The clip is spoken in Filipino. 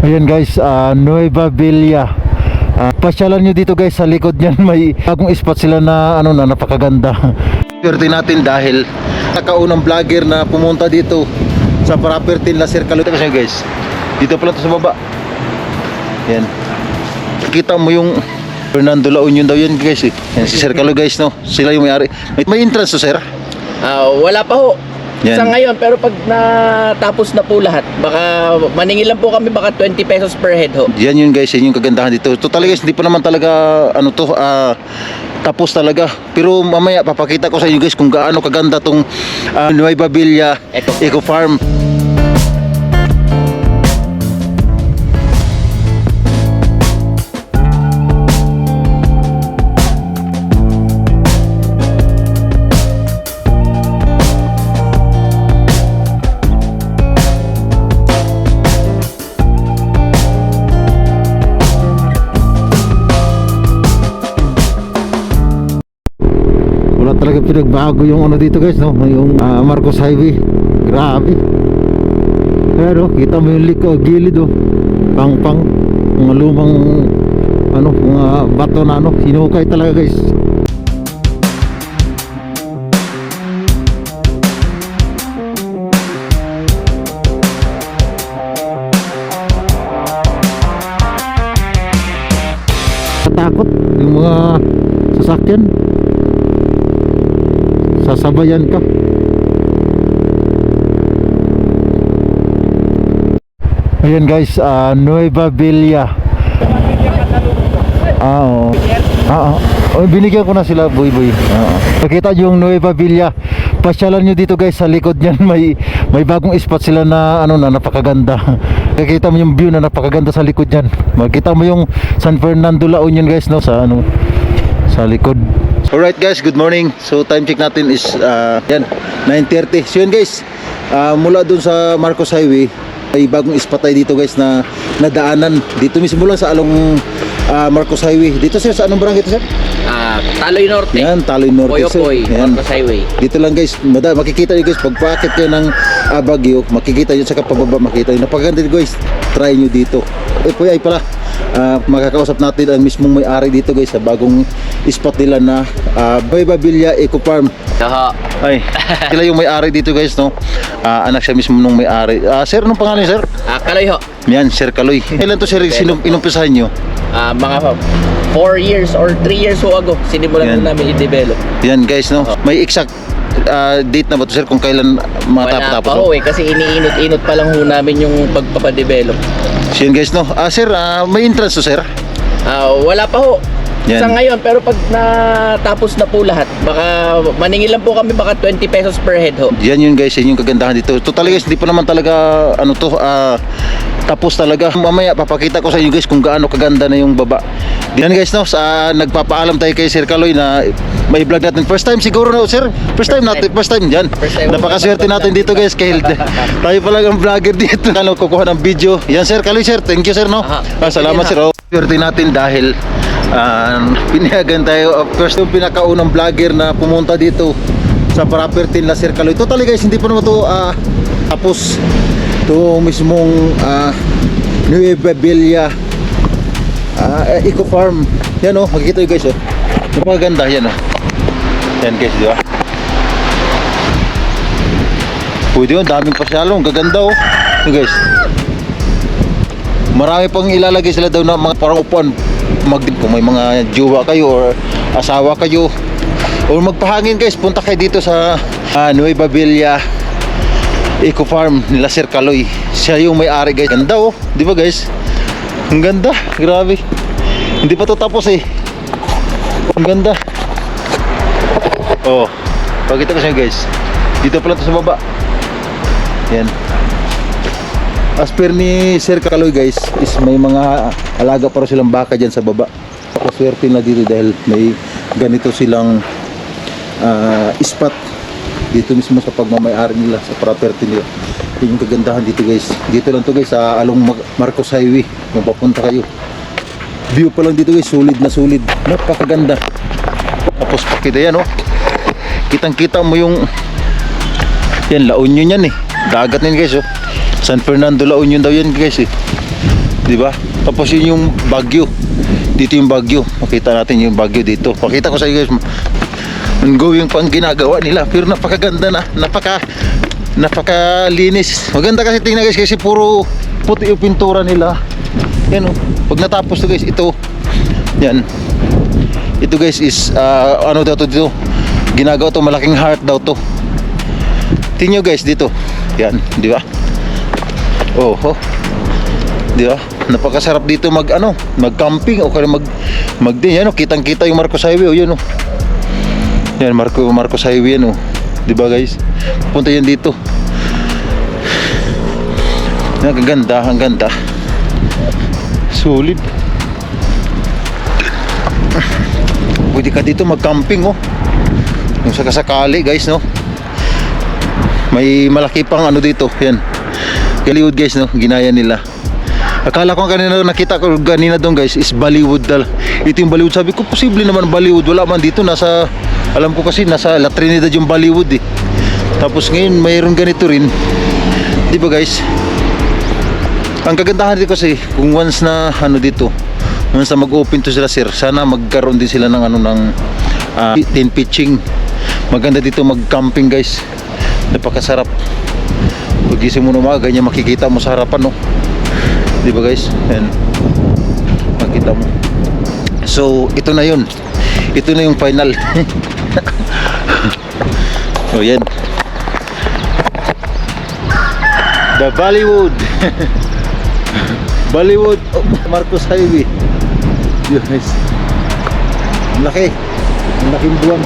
Ayan guys, Nueva Villa. Pasyalan nyo dito guys, sa likod niyan may bagong spot sila na ano na napakaganda. Swerte natin dahil nakaunang vlogger na pumunta dito sa property na Circle kasi guys. Dito pala to sa baba. Yan. Kita mo yung Fernando La Union daw yan guys eh. Yan, si Circle guys no. Sila yung may-ari. May entrance to sir? Wala pa ho. Yan. Sa ngayon, pero pag natapos na po lahat, baka maningil lang po kami, baka 20 pesos per head ho. Yan yun guys, yun yung kagandahan dito. Totally guys, hindi pa naman talaga ano to, tapos talaga. Pero mamaya papakita ko sa inyo guys kung gaano kaganda tong Nueva Villa Eco Farm. Wala talaga pinagbago yung ano dito guys no, yung Marcos Highway. Grabe. Pero kita mo yung gilid oh. Pang mga lumang ano, mga bato na ano, hinukay talaga guys. Takot yung mga sasakyan, sasabayan ka. Ayan guys, Nueva Villa. Binigyan ko na sila boy. Nakita yung Nueva Villa. Pasyalan nyo dito guys, sa likod niyan may bagong spot sila na ano na napakaganda. Nakita mo yung view na napakaganda sa likod niyan. Makita mo yung San Fernando La Union guys no, sa ano, sa likod. Alright guys, good morning. So time check natin is yan 9:30. So yun guys, mula dun sa Marcos Highway may bagong spot tayo dito guys na nadaanan. Dito mismo lang sa along Marcos Highway. Dito sir, sa anong barangay ito sir? Taloy Norte. Yan, Taloy Norte sir. Poyopoy, Marcos Highway. Dito lang guys, makikita nyo guys pag paakit kayo ng Baguio, makikita nyo sa pababa, makikita nyo. Napakaganda guys, try nyo dito. Ay pala, makakausap natin ang mismong may-ari dito guys sa bagong spot nila na Nueva Villa Eco Farm. Ay, sila yung may-ari dito guys no. Anak siya mismo nung may-ari. Sir, anong pangalan sir? Kaloy ho. Yan, Sir Kaloy. Ilan to sir, inumpisahan nyo? Mga 4 years or 3 years ho ago, sinimulan na namin i-develop. Yan guys no. May exact date na ba to sir kung kailan Wala pa ho kasi iniinot-inot pa lang ho namin yung pagpapadevelop. So yan guys no. Sir, may entrance to sir? Wala pa ho. Yan. Sa ngayon, pero pag natapos na po lahat, baka maningil lang po kami, baka 20 pesos per head ho. Yan yun guys, yan yung kagandahan dito. Totally guys, hindi pa naman talaga ano to, tapos talaga. Mamaya papakita ko sa inyo guys kung gaano kaganda na yung baba. Yan guys no, nagpapaalam tayo kay Sir Kaloy na may vlog natin. First time siguro no sir? First time dyan. Napakaswerte natin dito guys kahit tayo pa lang ang vlogger dito. Ano, kukuha ng video. Yan Sir Kaloy sir, thank you sir no. Salamat sir. Swerte natin dahil pinayagan tayo. Of course yung pinakaunang vlogger na pumunta dito sa property na Circle. Totally guys, hindi pa naman to tapos to mismong Nueva Villa Eco Farm. Yan o, makikita nyo guys o, napakaganda yan o. Yan guys, di ba? Pwede yun, daming pasyalong, gaganda o. Yan guys, marami pang ilalagay sila daw na mga parang upuan. Kung may mga jowa kayo or asawa kayo or magpahangin guys, punta kayo dito sa Nueva Villa Eco Farm nila Sir Kaloy. Siya yung may-ari guys. Ganda oh, di ba guys? Ang ganda, grabe. Hindi pa to tapos eh. Ang ganda. Oh, pakita ko sa inyo guys. Dito pala to sa baba. Yan. As per ni Sir Kaloy guys, is may mga alaga para silang baka dyan sa baba. Swerte na dito dahil may ganito silang spot dito mismo sa pagmamayari nila sa property nila. Yun yung kagandahan dito guys. Dito lang to guys sa along Marcos Highway. Kung papunta kayo, view pa lang dito guys, solid na solid. Napakaganda. Tapos pakita yan oh, kitang kita mo yung yan, La Union yan eh. Dagat yan guys oh. San Fernando La Union daw yan guys eh. Di ba? Tapos yun yung Baguio. Dito yung Baguio. Makita natin yung Baguio dito. Pakita ko sa inyo guys. Ongoing pang ginagawa nila. Pero napakaganda na. Napakalinis. Maganda kasi tingnan guys kasi puro puti yung pintura nila. Yan oh. Pag natapos to guys, ito. Yan. Ito guys is ano daw to dito? Ginagawa to malaking heart daw to. Tingnan nyo guys dito. Yan, di ba? Oh. Di ba? Napakasarap dito mag-camping o kaya din yan oh, kitang-kita yung Marcos Highway oh, yan oh. Yan Marcos Highway yan oh. Di ba guys? Punta yan dito. Ang ganda. Solid. Pwede ka dito mag-camping oh. Kung sakasakali guys no. May malaki pang ano dito. Yan. Hollywood guys no, ginaya nila. Akala ko kanina nakita ko kanina doon guys is Bollywood dal. Ito yung Bollywood. Sabi ko posible naman Bollywood. Wala man dito nasa alam ko kasi nasa La Trinidad yung Bollywood eh. Tapos ngayon mayroon ganito rin. Di ba guys? Ang kagandahan dito kasi kung once na dito, once na mag-open to sila sir, sana magkaroon din sila ng tent pitching. Maganda dito mag-camping guys. Napakasarap. Pagising mo ng umaga, ganyan makikita mo sa harapan no. Di ba guys? Ayan. Makita mo. So, ito na yun. Ito na yung final. So, yan. The Bollywood. Bollywood of Marcos Highway. Yun guys. Ang laki. Ang laking buwan.